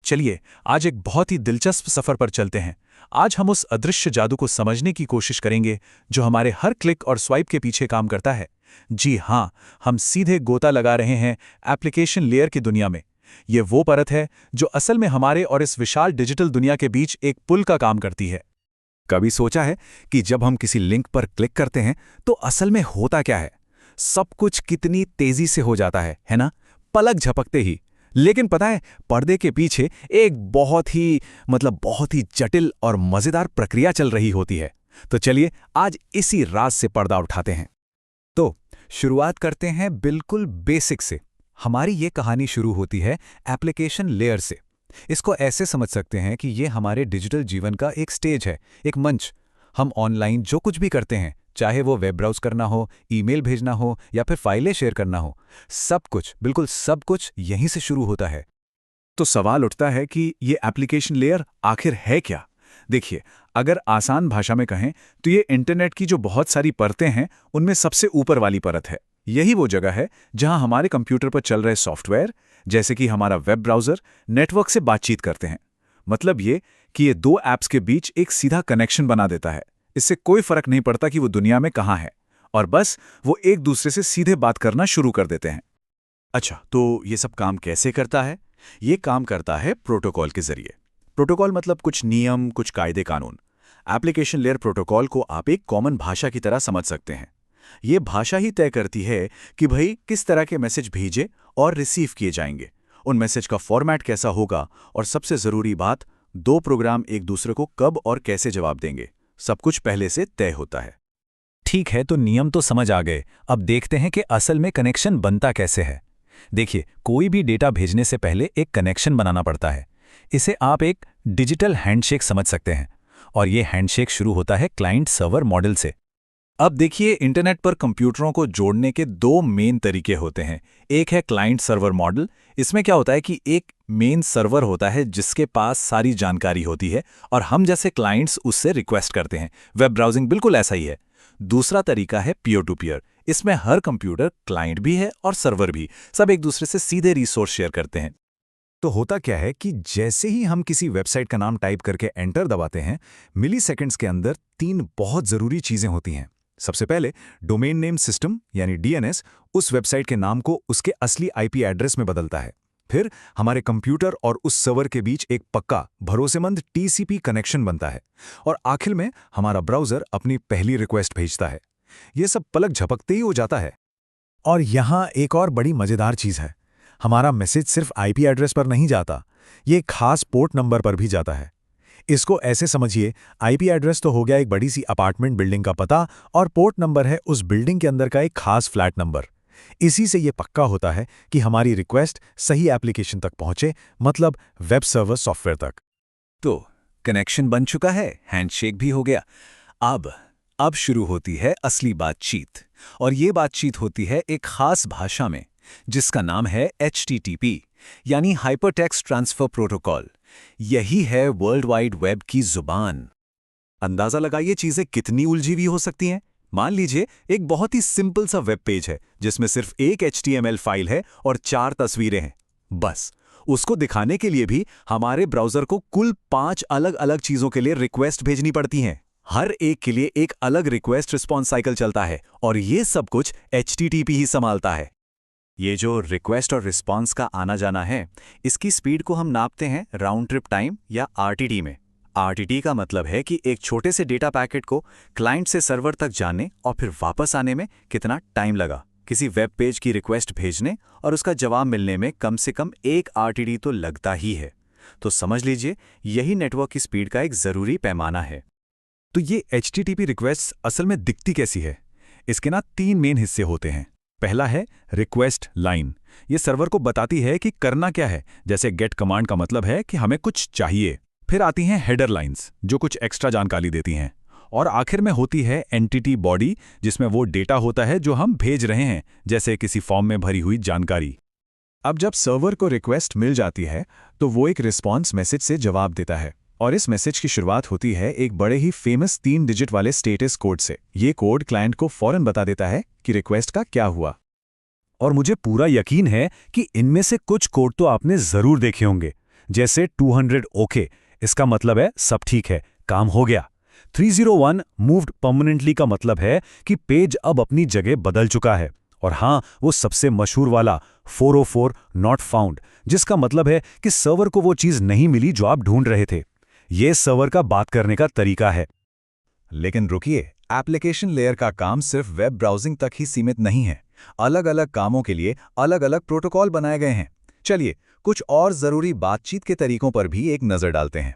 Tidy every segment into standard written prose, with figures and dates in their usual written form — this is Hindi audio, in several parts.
चलिए आज एक बहुत ही दिलचस्प सफर पर चलते हैं। आज हम उस अदृश्य जादू को समझने की कोशिश करेंगे जो हमारे हर क्लिक और स्वाइप के पीछे काम करता है। जी हाँ, हम सीधे गोता लगा रहे हैं एप्लीकेशन लेयर की दुनिया में। ये वो परत है जो असल में हमारे और इस विशाल डिजिटल दुनिया के बीच एक पुल का काम करती है। कभी सोचा है कि जब हम किसी लिंक पर क्लिक करते हैं तो असल में होता क्या है? सब कुछ कितनी तेजी से हो जाता है ना? पलक झपकते ही। लेकिन पता है, पर्दे के पीछे एक बहुत ही जटिल और मजेदार प्रक्रिया चल रही होती है। तो चलिए आज इसी राज से पर्दा उठाते हैं। तो शुरुआत करते हैं बिल्कुल बेसिक से। हमारी ये कहानी शुरू होती है एप्लीकेशन लेयर से। इसको ऐसे समझ सकते हैं कि ये हमारे डिजिटल जीवन का एक स्टेज है, एक मंच। हम ऑनलाइन जो कुछ भी करते हैं, चाहे वो वेब ब्राउज करना हो, ईमेल भेजना हो या फिर फाइलें शेयर करना हो, सब कुछ, बिल्कुल सब कुछ यहीं से शुरू होता है। तो सवाल उठता है कि ये एप्लीकेशन लेयर आखिर है क्या? देखिए, अगर आसान भाषा में कहें तो ये इंटरनेट की जो बहुत सारी परतें हैं उनमें सबसे ऊपर वाली परत है। यही वो जगह है जहां हमारे कंप्यूटर पर चल रहे सॉफ्टवेयर, जैसे कि हमारा वेब ब्राउज़र, नेटवर्क से बातचीत करते हैं। मतलब ये कि ये दो ऐप्स के बीच एक सीधा कनेक्शन बना देता है। इससे कोई फर्क नहीं पड़ता कि वो दुनिया में कहाँ है, और बस वो एक दूसरे से सीधे बात करना शुरू कर देते हैं। अच्छा, तो ये सब काम कैसे करता है? ये काम करता है प्रोटोकॉल के जरिए। प्रोटोकॉल मतलब कुछ नियम, कुछ कायदे कानून। एप्लीकेशन लेयर प्रोटोकॉल को आप एक कॉमन भाषा की तरह समझ सकते हैं। ये भाषा ही तय करती है कि भाई किस तरह के मैसेज भेजे और रिसीव किए जाएंगे, उन मैसेज का फॉर्मेट कैसा होगा, और सबसे जरूरी बात, दो प्रोग्राम एक दूसरे को कब और कैसे जवाब देंगे, सब कुछ पहले से तय होता है। ठीक है, तो नियम तो समझ आ गए। अब देखते हैं कि असल में कनेक्शन बनता कैसे है। देखिए, कोई भी डेटा भेजने से पहले एक कनेक्शन बनाना पड़ता है। इसे आप एक डिजिटल हैंडशेक समझ सकते हैं, और ये हैंडशेक शुरू होता है क्लाइंट सर्वर मॉडल से। अब देखिए, इंटरनेट पर कंप्यूटरों को जोड़ने के दो मेन तरीके होते हैं। एक है क्लाइंट सर्वर मॉडल। इसमें क्या होता है कि एक मेन सर्वर होता है जिसके पास सारी जानकारी होती है और हम जैसे क्लाइंट्स उससे रिक्वेस्ट करते हैं। वेब ब्राउजिंग बिल्कुल ऐसा ही है। दूसरा तरीका है पीयर टू पीयर। इसमें हर कंप्यूटर क्लाइंट भी है और सर्वर भी, सब एक दूसरे से सीधे रिसोर्स शेयर करते हैं। तो होता क्या है कि जैसे ही हम किसी वेबसाइट का नाम टाइप करके एंटर दबाते हैं, मिलीसेकंड्स के अंदर तीन बहुत जरूरी चीजें होती हैं। सबसे पहले डोमेन नेम सिस्टम यानी डीएनएस उस वेबसाइट के नाम को उसके असली आईपी एड्रेस में बदलता है। फिर हमारे कंप्यूटर और उस सर्वर के बीच एक पक्का भरोसेमंद टीसीपी कनेक्शन बनता है, और आखिर में हमारा ब्राउज़र अपनी पहली रिक्वेस्ट भेजता है। ये सब पलक झपकते ही हो जाता है। और यहाँ एक और बड़ी मजेदार चीज़ है, हमारा मैसेज सिर्फ आईपी एड्रेस पर नहीं जाता, ये खास पोर्ट नंबर पर भी जाता है। इसको ऐसे समझिए, आईपी एड्रेस तो हो गया एक बड़ी सी अपार्टमेंट बिल्डिंग का पता, और पोर्ट नंबर है उस बिल्डिंग के अंदर का एक खास फ्लैट नंबर। इसी से ये पक्का होता है कि हमारी रिक्वेस्ट सही एप्लीकेशन तक पहुंचे, मतलब वेब सर्वर सॉफ्टवेयर तक। तो कनेक्शन बन चुका है, हैंडशेक भी हो गया। अब शुरू होती है असली बातचीत, और ये बातचीत होती है एक खास भाषा में जिसका नाम है HTTP यानी हाइपरटेक्स्ट ट्रांसफर प्रोटोकॉल। यही है वर्ल्ड वाइड वेब की जुबान। अंदाजा लगाइए चीजें कितनी उलझी हुई हो सकती हैं। मान लीजिए एक बहुत ही सिंपल सा वेब पेज है जिसमें सिर्फ एक HTML फाइल है और 4 तस्वीरें हैं। बस उसको दिखाने के लिए भी हमारे ब्राउज़र को कुल 5 अलग अलग चीज़ों के लिए रिक्वेस्ट भेजनी पड़ती हैं। हर एक के लिए एक अलग रिक्वेस्ट रिस्पॉन्स साइकिल चलता है, और ये सब कुछ HTTP ही संभालता है। ये जो रिक्वेस्ट और रिस्पॉन्स का आना जाना है, इसकी स्पीड को हम नापते हैं राउंड ट्रिप टाइम या RTT में। RTT का मतलब है कि एक छोटे से डेटा पैकेट को क्लाइंट से सर्वर तक जाने और फिर वापस आने में कितना टाइम लगा। किसी वेब पेज की रिक्वेस्ट भेजने और उसका जवाब मिलने में कम से कम एक RTT तो लगता ही है। तो समझ लीजिए, यही नेटवर्क की स्पीड का एक ज़रूरी पैमाना है। तो ये HTTP रिक्वेस्ट असल में दिखती कैसी है? इसके 3 मेन हिस्से होते हैं। पहला है रिक्वेस्ट लाइन। ये सर्वर को बताती है कि करना क्या है, जैसे गेट कमांड का मतलब है कि हमें कुछ चाहिए। फिर आती हैं हेडर लाइंस, जो कुछ एक्स्ट्रा जानकारी देती हैं। और आखिर में होती है एंटिटी बॉडी, जिसमें वो डेटा होता है जो हम भेज रहे हैं, जैसे किसी फॉर्म में भरी हुई जानकारी। अब जब सर्वर को रिक्वेस्ट मिल जाती है तो वो एक रिस्पॉन्स मैसेज से जवाब देता है, और इस मैसेज की शुरुआत होती है एक बड़े ही फेमस 3 डिजिट वाले स्टेटस कोड से। ये कोड क्लाइंट को फौरन बता देता है कि रिक्वेस्ट का क्या हुआ। और मुझे पूरा यकीन है कि इनमें से कुछ कोड तो आपने जरूर देखे होंगे, जैसे 200 ओके, इसका मतलब है सब ठीक है, काम हो गया। 301 मूव्ड परमानेंटली का मतलब है कि पेज अब अपनी जगह बदल चुका है। और हाँ, वो सबसे मशहूर वाला 404 नॉट फाउंड, जिसका मतलब है कि सर्वर को वो चीज़ नहीं मिली जो आप ढूंढ रहे थे। ये सर्वर का बात करने का तरीका है। लेकिन रुकिए, एप्लीकेशन लेयर का काम सिर्फ वेब ब्राउजिंग तक ही सीमित नहीं है। अलग अलग कामों के लिए अलग अलग प्रोटोकॉल बनाए गए हैं। चलिए, कुछ और ज़रूरी बातचीत के तरीकों पर भी एक नज़र डालते हैं।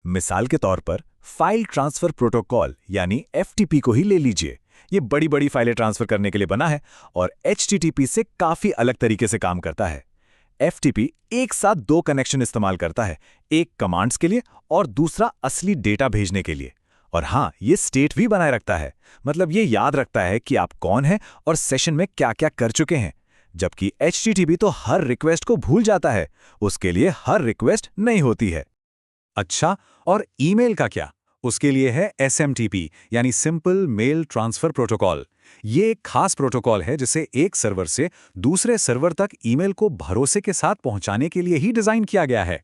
मिसाल के तौर पर फाइल ट्रांसफ़र प्रोटोकॉल यानी FTP को ही ले लीजिए। ये बड़ी बड़ी फाइलें ट्रांसफ़र करने के लिए बना है और HTTP से काफ़ी अलग तरीके से काम करता है। FTP एक साथ दो कनेक्शन इस्तेमाल करता है, एक कमांड्स के लिए और दूसरा असली डेटा भेजने के लिए। और हाँ, ये स्टेट भी बनाए रखता है, मतलब ये याद रखता है कि आप कौन हैं और सेशन में क्या क्या कर चुके हैं। जबकि HTTP तो हर रिक्वेस्ट को भूल जाता है, उसके लिए हर रिक्वेस्ट नहीं होती है। अच्छा, और ईमेल का क्या? उसके लिए है SMTP यानी सिंपल मेल ट्रांसफर प्रोटोकॉल। ये एक खास प्रोटोकॉल है जिसे एक सर्वर से दूसरे सर्वर तक ईमेल को भरोसे के साथ पहुंचाने के लिए ही डिज़ाइन किया गया है।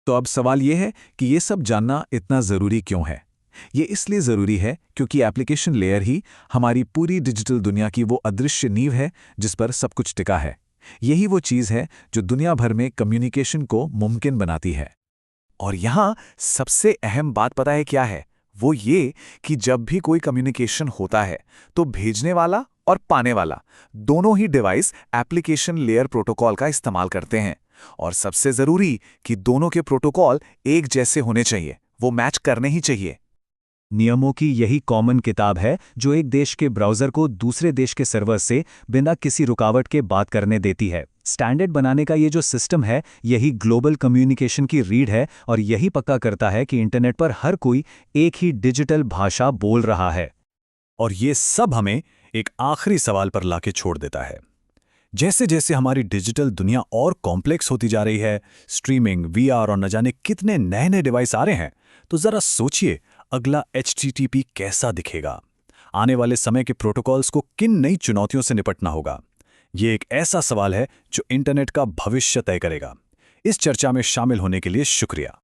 तो अब सवाल ये है कि ये सब जानना इतना ज़रूरी क्यों है? ये इसलिए ज़रूरी है क्योंकि एप्लीकेशन लेयर ही हमारी पूरी डिजिटल दुनिया की वो अदृश्य नींव है जिस पर सब कुछ टिका है। यही वो चीज़ है जो दुनिया भर में कम्युनिकेशन को मुमकिन बनाती है। और यहाँ सबसे अहम बात पता है क्या है? वो ये कि जब भी कोई कम्युनिकेशन होता है तो भेजने वाला और पाने वाला दोनों ही डिवाइस एप्लीकेशन लेयर प्रोटोकॉल का इस्तेमाल करते हैं। और सबसे ज़रूरी कि दोनों के प्रोटोकॉल एक जैसे होने चाहिए, वो मैच करने ही चाहिए। नियमों की यही कॉमन किताब है जो एक देश के ब्राउज़र को दूसरे देश के सर्वर से बिना किसी रुकावट के बात करने देती है। स्टैंडर्ड बनाने का ये जो सिस्टम है, यही ग्लोबल कम्युनिकेशन की रीढ़ है और यही पक्का करता है कि इंटरनेट पर हर कोई एक ही डिजिटल भाषा बोल रहा है। और ये सब हमें एक आखिरी सवाल पर लाके छोड़ देता है। जैसे जैसे हमारी डिजिटल दुनिया और कॉम्प्लेक्स होती जा रही है, स्ट्रीमिंग, VR और न जाने कितने नए नए डिवाइस आ रहे हैं, तो ज़रा सोचिए अगला HTTP कैसा दिखेगा। आने वाले समय के प्रोटोकॉल्स को किन नई चुनौतियों से निपटना होगा। ये एक ऐसा सवाल है जो इंटरनेट का भविष्य तय करेगा। इस चर्चा में शामिल होने के लिए शुक्रिया।